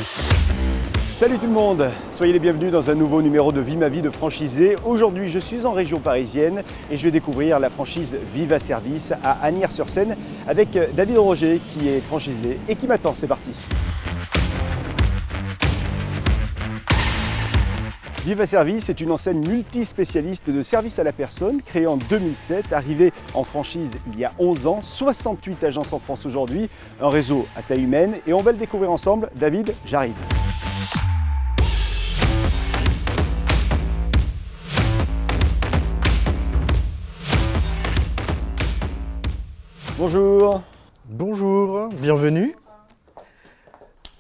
Salut tout le monde, soyez les bienvenus dans un nouveau numéro de Vie ma vie de franchisé. Aujourd'hui, je suis en région parisienne et je vais découvrir la franchise Viva Service à Asnières-sur-Seine avec David Roger qui est franchisé et qui m'attend. C'est parti. Viva Service est une enseigne multispécialiste de services à la personne créée en 2007, arrivée en franchise il y a 11 ans, 68 agences en France aujourd'hui, un réseau à taille humaine et on va le découvrir ensemble. David, j'arrive. Bonjour. Bonjour, bienvenue.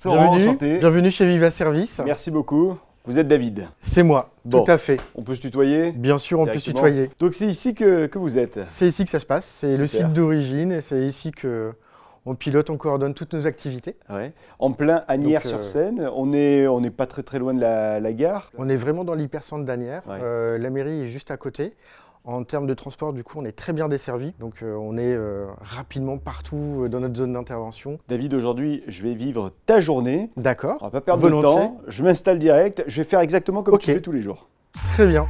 Florent, enchanté. Bienvenue chez Viva Service. Merci beaucoup. Vous êtes David. C'est moi, Bon. tout à fait. On peut se tutoyer? Bien sûr, on peut se Directement. tutoyer. Donc c'est ici que vous êtes. C'est ici que ça se passe, c'est le Super. site d'origine et c'est ici qu'on pilote, on coordonne toutes nos activités. Ouais. En plein Asnières-sur-Seine, on n'est pas très loin de la gare. On est vraiment dans l'hypercentre d'Asnières, Ouais. la mairie est juste à côté. En termes de transport, du coup, on est très bien desservi, donc on est rapidement partout dans notre zone d'intervention. David, aujourd'hui, je vais vivre ta journée. D'accord, On va pas perdre volontiers. de temps. Je m'installe direct. Je vais faire exactement comme tu Ok. fais tous les jours. Très bien.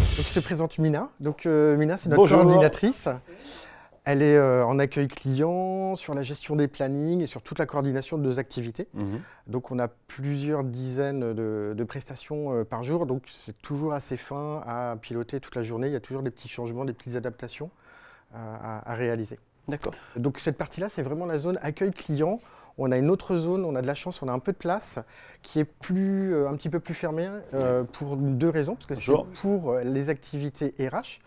Donc, je te présente Mina. Donc, Mina, c'est notre Bonjour. coordinatrice. Elle est en accueil client, sur la gestion des plannings et sur toute la coordination de nos activités. Donc, on a plusieurs dizaines de prestations par jour. Donc, c'est toujours assez fin à piloter toute la journée. Il y a toujours des petits changements, des petites adaptations à réaliser. D'accord. Donc, cette partie-là, c'est vraiment la zone accueil client. On a une autre zone, on a de la chance, on a un peu de place, qui est un petit peu plus fermée pour deux raisons. Parce que Bonjour. c'est pour les activités RH,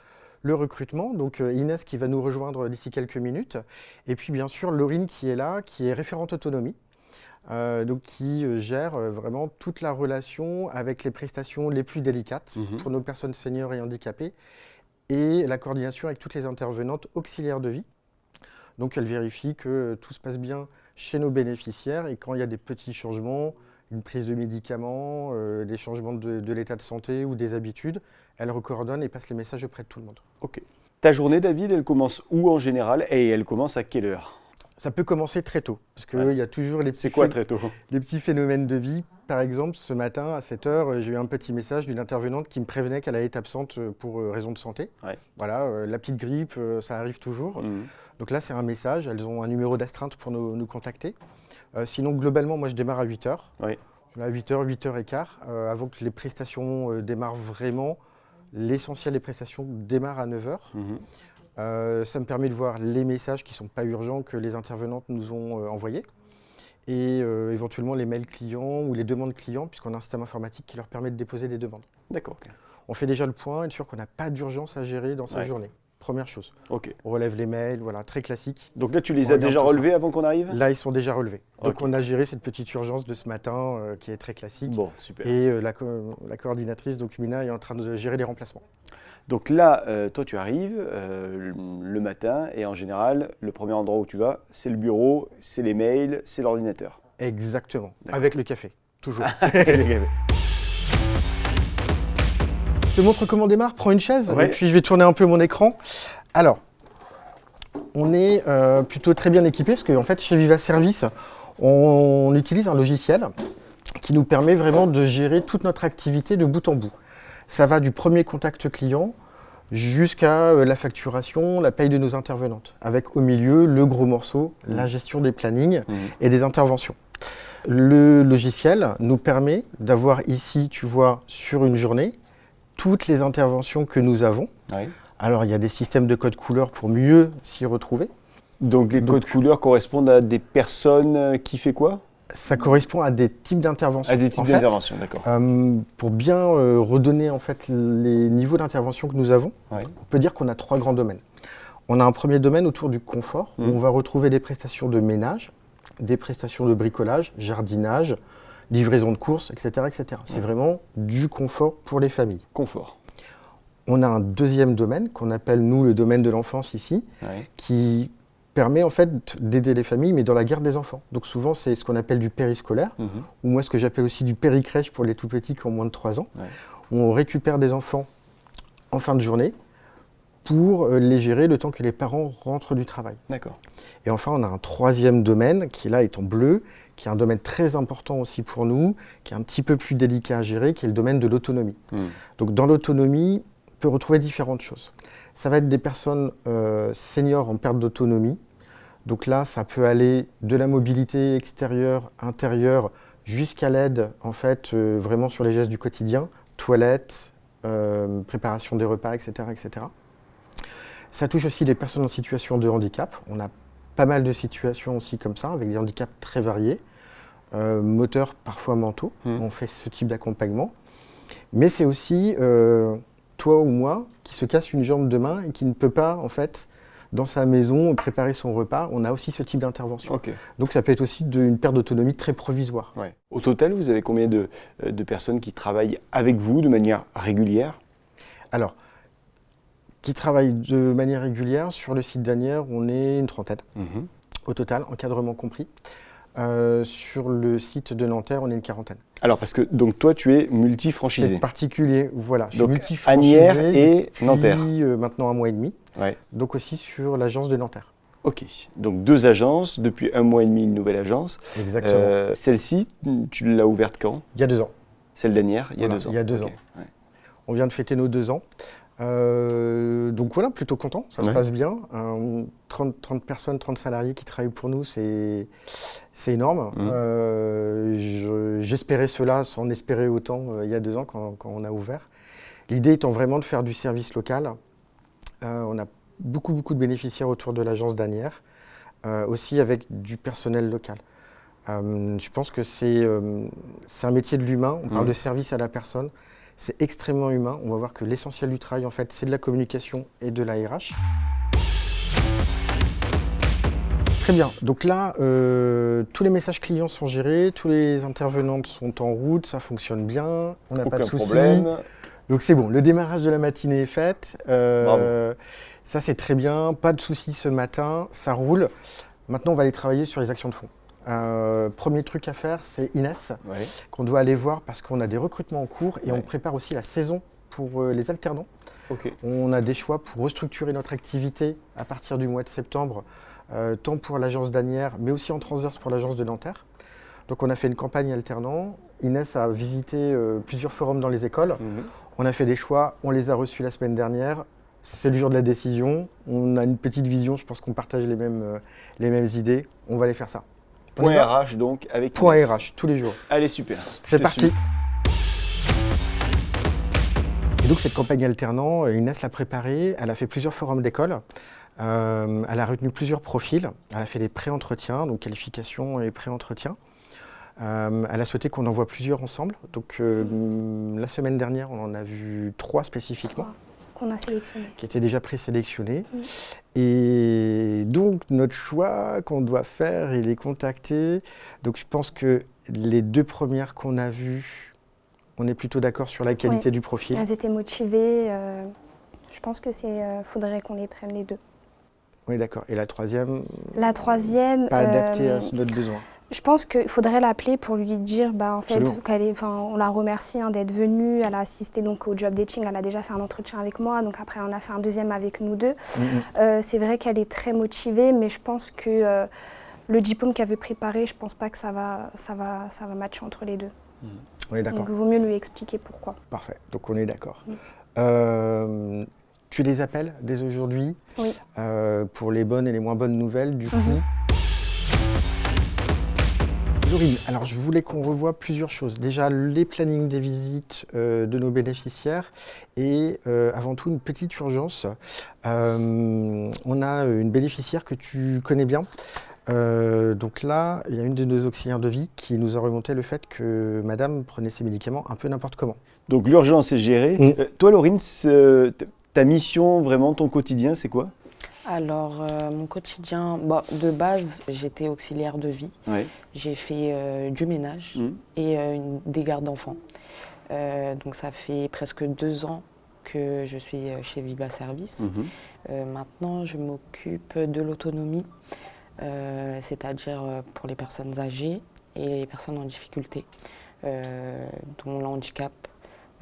le recrutement. Donc Inès qui va nous rejoindre d'ici quelques minutes. Et puis bien sûr, Laurine qui est là, qui est référente autonomie. Donc qui gère vraiment toute la relation avec les prestations les plus délicates pour nos personnes seniors et handicapées. Et la coordination avec toutes les intervenantes auxiliaires de vie. Donc elle vérifie que tout se passe bien chez nos bénéficiaires et quand il y a des petits changements, une prise de médicaments, des changements de l'état de santé ou des habitudes, elle recoordonne et passe les messages auprès de tout le monde. Ok. Ta journée, David, elle commence où en général et elle commence à quelle heure? Ça peut commencer très tôt parce qu'il Ouais. y a toujours les C'est quoi très tôt? les petits phénomènes de vie. Par exemple, ce matin à 7h, j'ai eu un petit message d'une intervenante qui me prévenait qu'elle allait être absente pour raison de santé. Ouais. Voilà, la petite grippe, ça arrive toujours. Donc là, c'est un message. Elles ont un numéro d'astreinte pour nous contacter. Sinon, globalement, moi, je démarre à 8h. Oui. À 8h, 8h15, avant que les prestations démarrent vraiment. L'essentiel des prestations démarre à 9h. Ça me permet de voir les messages qui ne sont pas urgents que les intervenantes nous ont envoyés. Et éventuellement les mails clients ou les demandes clients, puisqu'on a un système informatique qui leur permet de déposer des demandes. D'accord. Ok. On fait déjà le point, être sûr qu'on n'a pas d'urgence à gérer dans sa Ouais. journée. Première chose. Ok. On relève les mails, voilà, très classique. Donc là, tu les On as regarde déjà tout ça. relevés avant qu'on arrive? Là, ils sont déjà relevés. Donc Ok. on a géré cette petite urgence de ce matin qui est très classique. Bon, super. Et la coordinatrice, donc Mina, est en train de gérer les remplacements. Donc là, toi, tu arrives le matin et en général, le premier endroit où tu vas, c'est le bureau, c'est les mails, c'est l'ordinateur. Exactement, D'accord. avec le café, toujours. Je te montre comment on démarre, prends une chaise Ouais. et puis je vais tourner un peu mon écran. Alors, on est plutôt très bien équipé parce qu'en fait chez Viva Service, on utilise un logiciel qui nous permet vraiment de gérer toute notre activité de bout en bout. Ça va du premier contact client jusqu'à la facturation, la paye de nos intervenantes, avec au milieu le gros morceau, la gestion des plannings et des interventions. Le logiciel nous permet d'avoir ici, tu vois, sur une journée, toutes les interventions que nous avons. Oui. Alors, il y a des systèmes de code couleur pour mieux s'y retrouver. Donc les codes couleurs correspondent à des personnes qui fait quoi? Ça correspond à des types d'interventions. À des types En fait, d'interventions, d'accord. pour bien redonner en fait les niveaux d'intervention que nous avons, Ouais. on peut dire qu'on a trois grands domaines. On a un premier domaine autour du confort, où on va retrouver des prestations de ménage, des prestations de bricolage, jardinage, livraison de courses, etc. etc. C'est vraiment du confort pour les familles. Confort. On a un deuxième domaine qu'on appelle, nous, le domaine de l'enfance ici, Ouais. qui permet en fait d'aider les familles, mais dans la garde des enfants. Donc souvent, c'est ce qu'on appelle du périscolaire, ou moi, ce que j'appelle aussi du péricrèche pour les tout-petits qui ont moins de 3 ans. Ouais. On récupère des enfants en fin de journée pour les gérer le temps que les parents rentrent du travail. D'accord. Et enfin, on a un troisième domaine qui là est en bleu, qui est un domaine très important aussi pour nous, qui est un petit peu plus délicat à gérer, qui est le domaine de l'autonomie. Donc dans l'autonomie, on peut retrouver différentes choses. Ça va être des personnes seniors en perte d'autonomie. Donc là, ça peut aller de la mobilité extérieure, intérieure, jusqu'à l'aide, en fait, vraiment sur les gestes du quotidien, toilette, préparation des repas, etc., etc. Ça touche aussi les personnes en situation de handicap. On a pas mal de situations aussi comme ça, avec des handicaps très variés, moteurs, parfois mentaux. On fait ce type d'accompagnement. Mais c'est aussi toi ou moi qui se casse une jambe demain et qui ne peut pas, en fait, dans sa maison, préparer son repas. On a aussi ce type d'intervention. Okay. Donc ça peut être aussi une perte d'autonomie très provisoire. Ouais. Au total, vous avez combien de personnes qui travaillent avec vous de manière régulière? Alors, qui travaillent de manière régulière, sur le site d'Asnières, on est une trentaine. Au total, encadrement compris. Sur le site de Nanterre, on est une quarantaine. Alors, parce que donc toi, tu es multi-franchisé. C'est particulier, voilà. Je donc, suis multi-franchisé Asnières et Nanterre. Depuis maintenant 1 mois et demi. Ouais. Donc aussi sur l'agence de Nanterre. Ok, donc 2 agences, depuis 1 mois et demi, une nouvelle agence. Exactement. Celle-ci, tu l'as ouverte quand? Il y a 2 ans. Celle d'Asnières, il y a voilà, 2 ans. Il y a 2 ans. Ouais. On vient de fêter nos 2 ans. Donc voilà, plutôt content, ça se passe bien. 30 personnes, 30 salariés qui travaillent pour nous, c'est énorme. J'espérais cela sans espérer autant il y a 2 ans quand on a ouvert. L'idée étant vraiment de faire du service local. On a beaucoup de bénéficiaires autour de l'agence d'Asnières, aussi avec du personnel local. Je pense que c'est un métier de l'humain, on parle de service à la personne. C'est extrêmement humain. On va voir que l'essentiel du travail, en fait, c'est de la communication et de la RH. Très bien. Donc là, tous les messages clients sont gérés, tous les intervenantes sont en route, ça fonctionne bien, on n'a pas de soucis. Problème. Donc c'est bon, le démarrage de la matinée est fait. Bravo. Ça, c'est très bien, pas de soucis ce matin, ça roule. Maintenant, on va aller travailler sur les actions de fond. Premier truc à faire, c'est Inès, qu'on doit aller voir parce qu'on a des recrutements en cours et on prépare aussi la saison pour les alternants. On a des choix pour restructurer notre activité à partir du mois de septembre, tant pour l'agence d'Asnières, mais aussi en transverse pour l'agence de Nanterre. Donc on a fait une campagne alternant. Inès a visité plusieurs forums dans les écoles. On a fait des choix, on les a reçus la semaine dernière. C'est le jour de la décision. On a une petite vision, je pense qu'on partage les mêmes idées. On va aller faire ça. Point RH donc avec Point Inès. RH tous les jours. Allez, super. C'est parti. Et donc cette campagne alternant, Inès l'a préparée. Elle a fait plusieurs forums d'école. Elle a retenu plusieurs profils. Elle a fait des pré-entretiens, donc qualification et pré-entretien. Elle a souhaité qu'on envoie plusieurs ensemble. Donc la semaine dernière, on en a vu 3 spécifiquement. Qu'on a sélectionné. Qui étaient déjà présélectionnés. Et donc, notre choix qu'on doit faire et les contacter. Donc, je pense que les 2 premières qu'on a vues, on est plutôt d'accord sur la qualité du profil. Elles étaient motivées. Je pense que faudrait qu'on les prenne les 2. Oui, d'accord. Et la troisième? La troisième. Pas adaptée à notre besoin. Je pense qu'il faudrait l'appeler pour lui dire, en fait, on la remercie d'être venue. Elle a assisté donc au job dating. Elle a déjà fait un entretien avec moi. Donc après, on a fait un deuxième avec nous 2. C'est vrai qu'elle est très motivée, mais je pense que le diplôme qu'elle veut préparer, je pense pas que ça va matcher entre les 2. On est d'accord. Donc il vaut mieux lui expliquer pourquoi. Parfait. Donc on est d'accord. Tu les appelles dès aujourd'hui? Oui. Pour les bonnes et les moins bonnes nouvelles, du coup. Laurine, alors je voulais qu'on revoie plusieurs choses. Déjà, les plannings des visites de nos bénéficiaires et avant tout une petite urgence. On a une bénéficiaire que tu connais bien. Donc là, il y a une de nos auxiliaires de vie qui nous a remonté le fait que madame prenait ses médicaments un peu n'importe comment. Donc l'urgence est gérée. Toi, Laurine, ta mission, vraiment, ton quotidien, c'est quoi? Alors, mon quotidien, de base, j'étais auxiliaire de vie. J'ai fait du ménage et des gardes d'enfants. Donc, ça fait presque 2 ans que je suis chez Viva Service. Maintenant, je m'occupe de l'autonomie, c'est-à-dire pour les personnes âgées et les personnes en difficulté, dont le handicap,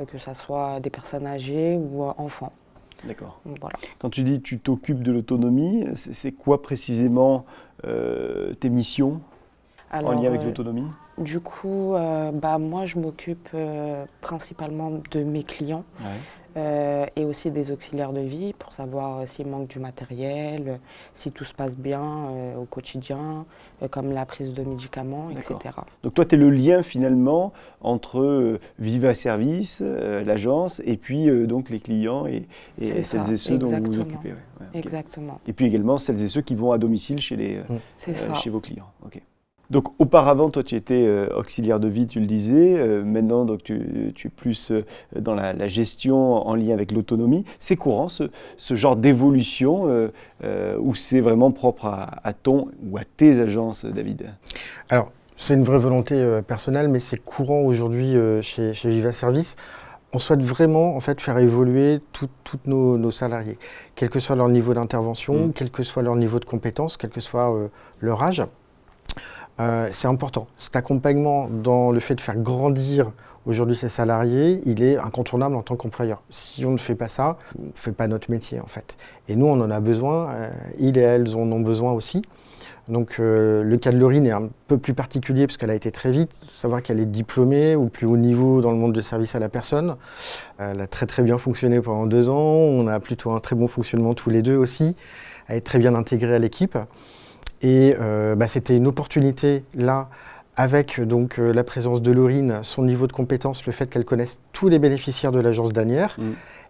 que ce soit des personnes âgées ou enfants. D'accord. Voilà. Quand tu dis tu t'occupes de l'autonomie, c'est quoi précisément tes missions en lien avec l'autonomie? Du coup, moi, je m'occupe principalement de mes clients. Et aussi des auxiliaires de vie pour savoir s'il manque du matériel, si tout se passe bien au quotidien, comme la prise de médicaments, etc. Donc toi, tu es le lien finalement entre Viva Service, l'agence, et puis donc les clients et celles et ceux dont vous vous occupez. Okay. Exactement. Et puis également celles et ceux qui vont à domicile chez, chez vos clients. Okay. Donc auparavant, toi tu étais auxiliaire de vie, tu le disais, maintenant donc, tu es plus dans la gestion en lien avec l'autonomie. C'est courant ce genre d'évolution ou c'est vraiment propre à ton ou à tes agences, David? Alors, c'est une vraie volonté personnelle, mais c'est courant aujourd'hui chez Viva Service. On souhaite vraiment en fait, faire évoluer tous nos salariés, quel que soit leur niveau d'intervention, quel que soit leur niveau de compétence, quel que soit leur âge. C'est important. Cet accompagnement dans le fait de faire grandir aujourd'hui ces salariés, il est incontournable en tant qu'employeur. Si on ne fait pas ça, on ne fait pas notre métier en fait. Et nous, on en a besoin, ils et elles en ont besoin aussi. Donc le cas de Laurine est un peu plus particulier parce qu'elle a été très vite. Savoir qu'elle est diplômée au plus haut niveau dans le monde de service à la personne. Elle a très bien fonctionné pendant 2 ans. On a plutôt un très bon fonctionnement tous les deux aussi. Elle est très bien intégrée à l'équipe. Et c'était une opportunité là, avec donc la présence de Laurine, son niveau de compétence, le fait qu'elle connaisse tous les bénéficiaires de l'agence d'Asnières,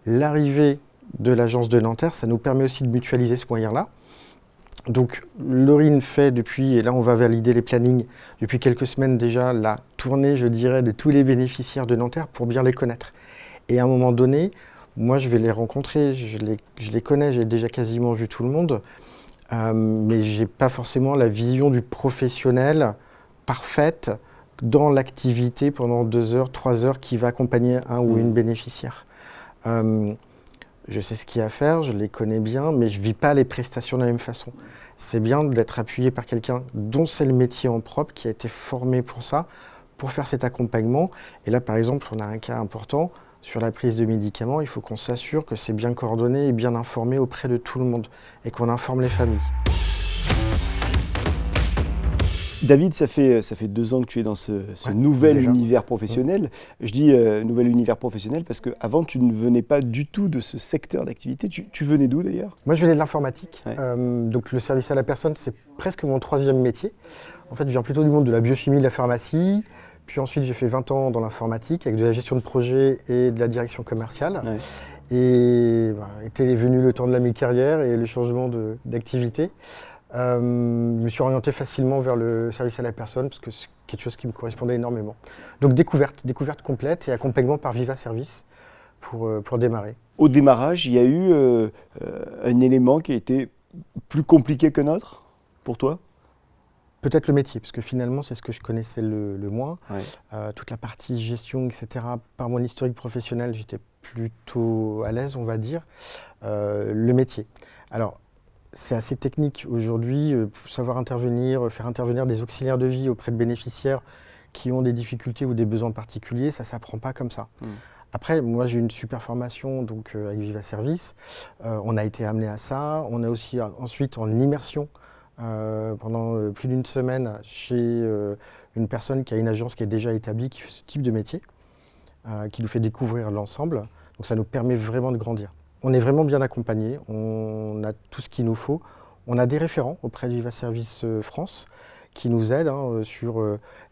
l'arrivée de l'agence de Nanterre, ça nous permet aussi de mutualiser ce moyen-là. Donc Laurine fait depuis, et là on va valider les plannings, depuis quelques semaines déjà, la tournée, je dirais, de tous les bénéficiaires de Nanterre pour bien les connaître. Et à un moment donné, moi je vais les rencontrer, je les connais, j'ai déjà quasiment vu tout le monde. Mais je n'ai pas forcément la vision du professionnel parfaite dans l'activité pendant 2 heures, 3 heures qui va accompagner un ou une bénéficiaire. Je sais ce qu'il y a à faire, je les connais bien, mais je ne vis pas les prestations de la même façon. C'est bien d'être appuyé par quelqu'un dont c'est le métier en propre, qui a été formé pour ça, pour faire cet accompagnement. Et là, par exemple, on a un cas important. Sur la prise de médicaments, il faut qu'on s'assure que c'est bien coordonné et bien informé auprès de tout le monde et qu'on informe les familles. David, ça fait 2 ans que tu es dans ce nouvel univers professionnel. Je dis nouvel univers professionnel parce qu'avant, tu ne venais pas du tout de ce secteur d'activité. Tu venais d'où d'ailleurs? Moi, je venais de l'informatique. Donc le service à la personne, c'est presque mon 3e métier. En fait, je viens plutôt du monde de la biochimie, de la pharmacie. Puis ensuite, j'ai fait 20 ans dans l'informatique avec de la gestion de projet et de la direction commerciale. Et était venu le temps de la mi-carrière et le changement d'activité. Je me suis orienté facilement vers le service à la personne parce que c'est quelque chose qui me correspondait énormément. Donc découverte complète et accompagnement par Viva Service pour démarrer. Au démarrage, il y a eu un élément qui a été plus compliqué que notre pour toi? Peut-être le métier, parce que finalement, c'est ce que je connaissais le moins. Toute la partie gestion, etc., par mon historique professionnel, j'étais plutôt à l'aise, on va dire. Le métier. Alors, c'est assez technique aujourd'hui, pour savoir intervenir, faire intervenir des auxiliaires de vie auprès de bénéficiaires qui ont des difficultés ou des besoins particuliers, ça ne s'apprend pas comme ça. Après, moi, j'ai une super formation donc, avec Viva Service. On a été amené à ça. On a aussi ensuite en immersion, pendant plus d'1 semaine chez une personne qui a une agence qui est déjà établie, qui fait ce type de métier, qui nous fait découvrir l'ensemble. Donc ça nous permet vraiment de grandir. On est vraiment bien accompagnés, on a tout ce qu'il nous faut. On a des référents auprès de Viva Service France qui nous aident sur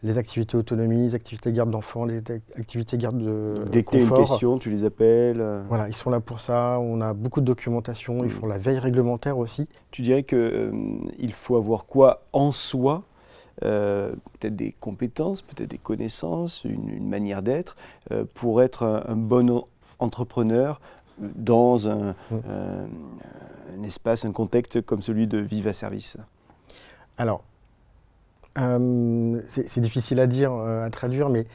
les activités autonomie, les activités garde d'enfants, les activités garde de confort. Dès que tu as une question, tu les appelles. Voilà, ils sont là pour ça. On a beaucoup de documentation. Ils font la veille réglementaire aussi. Tu dirais qu'il faut avoir quoi en soi, peut-être des compétences, peut-être des connaissances, une manière d'être, pour être un bon entrepreneur dans un espace, un contexte comme celui de Viva Service? Alors, c'est difficile à dire, à traduire, mais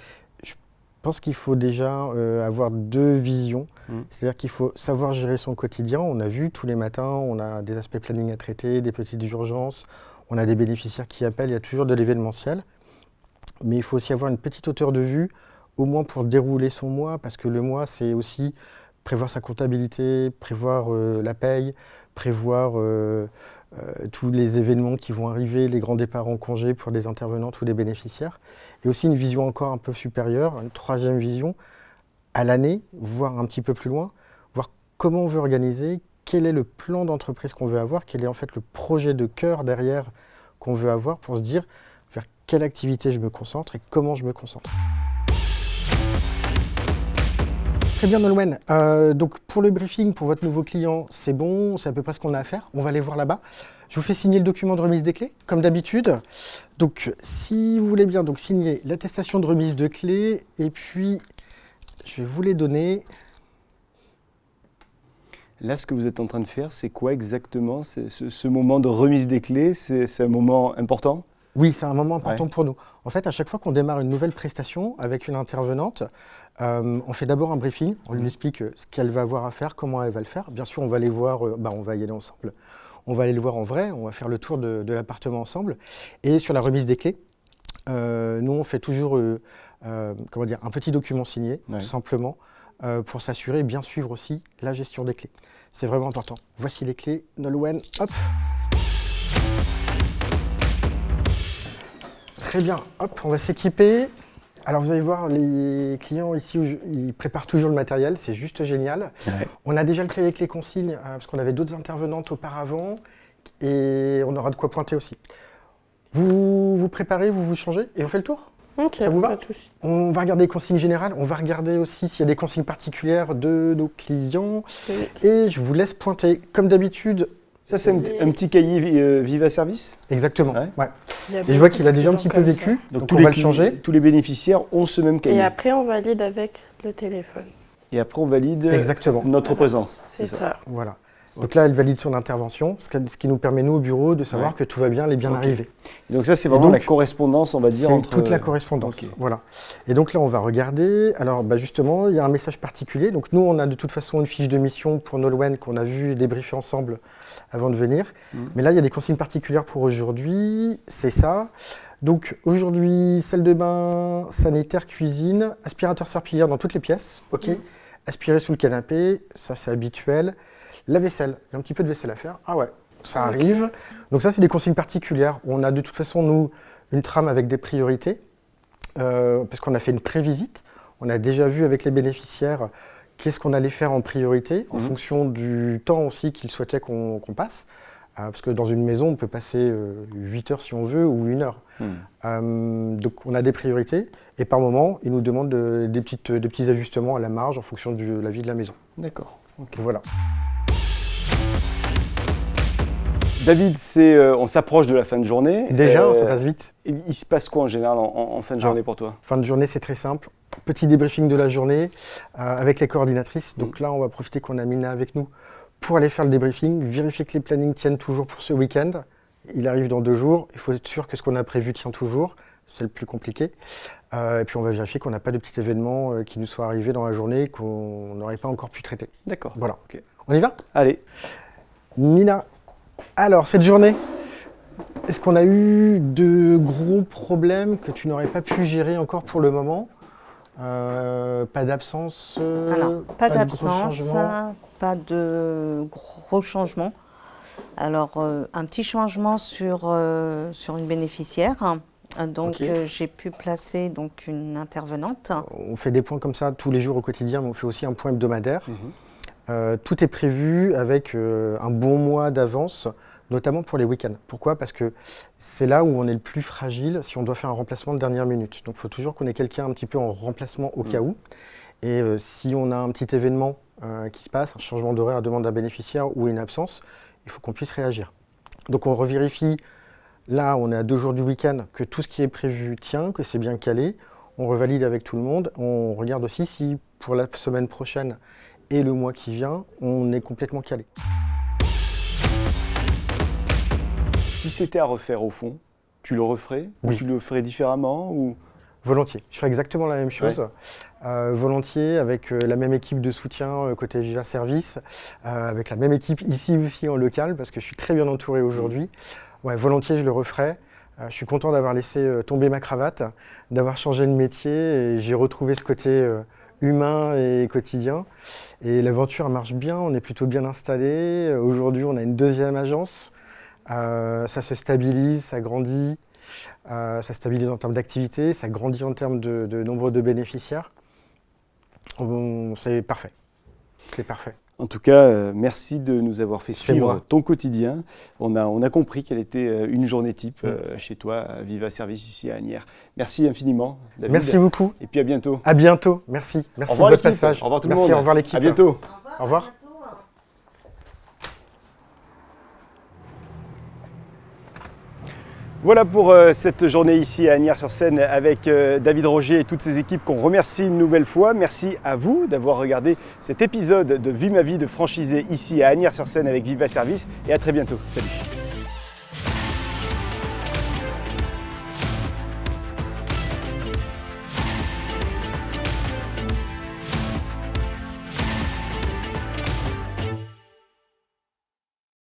je pense qu'il faut déjà avoir 2 visions. C'est-à-dire qu'il faut savoir gérer son quotidien. On a vu tous les matins, on a des aspects planning à traiter, des petites urgences, on a des bénéficiaires qui appellent, il y a toujours de l'événementiel. Mais il faut aussi avoir une petite hauteur de vue, au moins pour dérouler son mois, parce que le mois, c'est aussi prévoir sa comptabilité, prévoir la paye, prévoir tous les événements qui vont arriver, les grands départs en congé pour les intervenantes ou les bénéficiaires. Et aussi une vision encore un peu supérieure, une troisième vision, à l'année, voire un petit peu plus loin, voir comment on veut organiser, quel est le plan d'entreprise qu'on veut avoir, quel est en fait le projet de cœur derrière qu'on veut avoir pour se dire vers quelle activité je me concentre et comment je me concentre. Très bien Nolwenn, donc pour le briefing, pour votre nouveau client, c'est bon, c'est à peu près ce qu'on a à faire. On va aller voir là-bas. Je vous fais signer le document de remise des clés, comme d'habitude. Donc si vous voulez bien donc, signer l'attestation de remise de clés, et puis je vais vous les donner. Là, ce que vous êtes en train de faire, c'est quoi exactement? Ce moment de remise des clés, c'est un moment important? Oui, c'est un moment important pour nous. En fait, à chaque fois qu'on démarre une nouvelle prestation avec une intervenante, on fait d'abord un briefing, on lui explique ce qu'elle va avoir à faire, comment elle va le faire. Bien sûr, on va aller voir, on va y aller ensemble. On va aller le voir en vrai, on va faire le tour de l'appartement ensemble. Et sur la remise des clés, nous, on fait toujours un petit document signé, tout simplement, pour s'assurer et bien suivre aussi la gestion des clés. C'est vraiment important. Voici les clés, Nolwenn, hop. Très bien, hop, on va s'équiper. Alors vous allez voir, les clients ici, ils préparent toujours le matériel, c'est juste génial. Ouais. On a déjà le cahier avec les consignes, parce qu'on avait d'autres intervenantes auparavant, et on aura de quoi pointer aussi. Vous vous préparez, vous vous changez, et on fait le tour? Ok, ça vous va? pas de souci. On va regarder les consignes générales, on va regarder aussi s'il y a des consignes particulières de nos clients, et je vous laisse pointer. Comme d'habitude, ça, c'est un petit cahier Viva Service? Exactement, ouais. Et je vois qu'il a déjà un petit peu vécu, donc on va le changer. Tous les bénéficiaires ont ce même cahier. Et après, on valide avec le téléphone. Et après, on valide notre présence. C'est ça. Voilà. Donc là, elle valide son intervention, ce qui nous permet, nous, au bureau, de savoir que tout va bien, elle est bien arrivée. Donc ça, c'est vraiment la correspondance, on va dire, entre... toute la correspondance, voilà. Et donc là, on va regarder. Alors, justement, il y a un message particulier. Donc nous, on a de toute façon une fiche de mission pour Nolwenn qu'on a vu débriefer ensemble avant de venir. Mais là, il y a des consignes particulières pour aujourd'hui. C'est ça. Donc aujourd'hui, salle de bain, sanitaire, cuisine, aspirateur serpillière dans toutes les pièces. OK. Aspirer sous le canapé, ça c'est habituel. La vaisselle, il y a un petit peu de vaisselle à faire. Ah ouais, ça arrive. Donc ça, c'est des consignes particulières. On a de toute façon, nous, une trame avec des priorités, parce qu'on a fait une prévisite. On a déjà vu avec les bénéficiaires qu'est-ce qu'on allait faire en priorité, en fonction du temps aussi qu'ils souhaitaient qu'on passe. Parce que dans une maison, on peut passer 8 heures si on veut, ou 1 heure. Donc on a des priorités, et par moment, ils nous demandent des petits ajustements à la marge en fonction de la vie de la maison. D'accord. Okay. Voilà. David, on s'approche de la fin de journée. Déjà, ça passe vite. Il se passe quoi en général en fin de journée pour toi? Fin de journée, c'est très simple. Petit débriefing de la journée avec les coordinatrices. Donc là, on va profiter qu'on a Mina avec nous pour aller faire le débriefing, vérifier que les plannings tiennent toujours pour ce week-end. Il arrive dans 2 jours. Il faut être sûr que ce qu'on a prévu tient toujours. C'est le plus compliqué. Et puis on va vérifier qu'on n'a pas de petits événements qui nous soient arrivés dans la journée qu'on n'aurait pas encore pu traiter. D'accord. Voilà. Okay. On y va? Allez. Mina, alors cette journée, est-ce qu'on a eu de gros problèmes que tu n'aurais pas pu gérer encore pour le moment? Pas d'absence? Alors, pas d'absence, pas de gros changements. Alors, un petit changement sur une bénéficiaire. Donc, j'ai pu placer donc, une intervenante. On fait des points comme ça tous les jours au quotidien, mais on fait aussi un point hebdomadaire. Tout est prévu avec un bon mois d'avance, notamment pour les week-ends. Pourquoi? Parce que c'est là où on est le plus fragile si on doit faire un remplacement de dernière minute. Donc il faut toujours qu'on ait quelqu'un un petit peu en remplacement au cas où. Et si on a un petit événement qui se passe, un changement d'horaire à demande d'un bénéficiaire ou une absence, il faut qu'on puisse réagir. Donc on revérifie, là on est à 2 jours du week-end, que tout ce qui est prévu tient, que c'est bien calé. On revalide avec tout le monde. On regarde aussi si pour la semaine prochaine et le mois qui vient, on est complètement calé. Si c'était à refaire au fond, tu le referais? Ou tu le ferais différemment ou... Volontiers. Je ferais exactement la même chose. Volontiers, avec la même équipe de soutien côté Viva Service, avec la même équipe ici aussi en local, parce que je suis très bien entouré aujourd'hui. Ouais, volontiers, je le referais. Je suis content d'avoir laissé tomber ma cravate, d'avoir changé de métier, et j'ai retrouvé ce côté humain et quotidien. Et l'aventure marche bien, on est plutôt bien installé. Aujourd'hui, on a une deuxième agence. Ça se stabilise, ça grandit. Ça stabilise en termes d'activité, ça grandit en termes de nombre de bénéficiaires. C'est parfait. C'est parfait. En tout cas, merci de nous avoir fait suivre ton quotidien. On a compris quelle était une journée type chez toi, à Viva Service, ici à Asnières. Merci infiniment, David. Merci beaucoup. Et puis à bientôt. À bientôt. Merci. Merci de votre passage. Au revoir tout le monde. Au revoir l'équipe. À bientôt. Au revoir. Voilà pour cette journée ici à Asnières-sur-Seine avec David Roger et toutes ses équipes qu'on remercie une nouvelle fois. Merci à vous d'avoir regardé cet épisode de Vie ma vie de franchisé ici à Asnières-sur-Seine avec Viva Service et à très bientôt. Salut.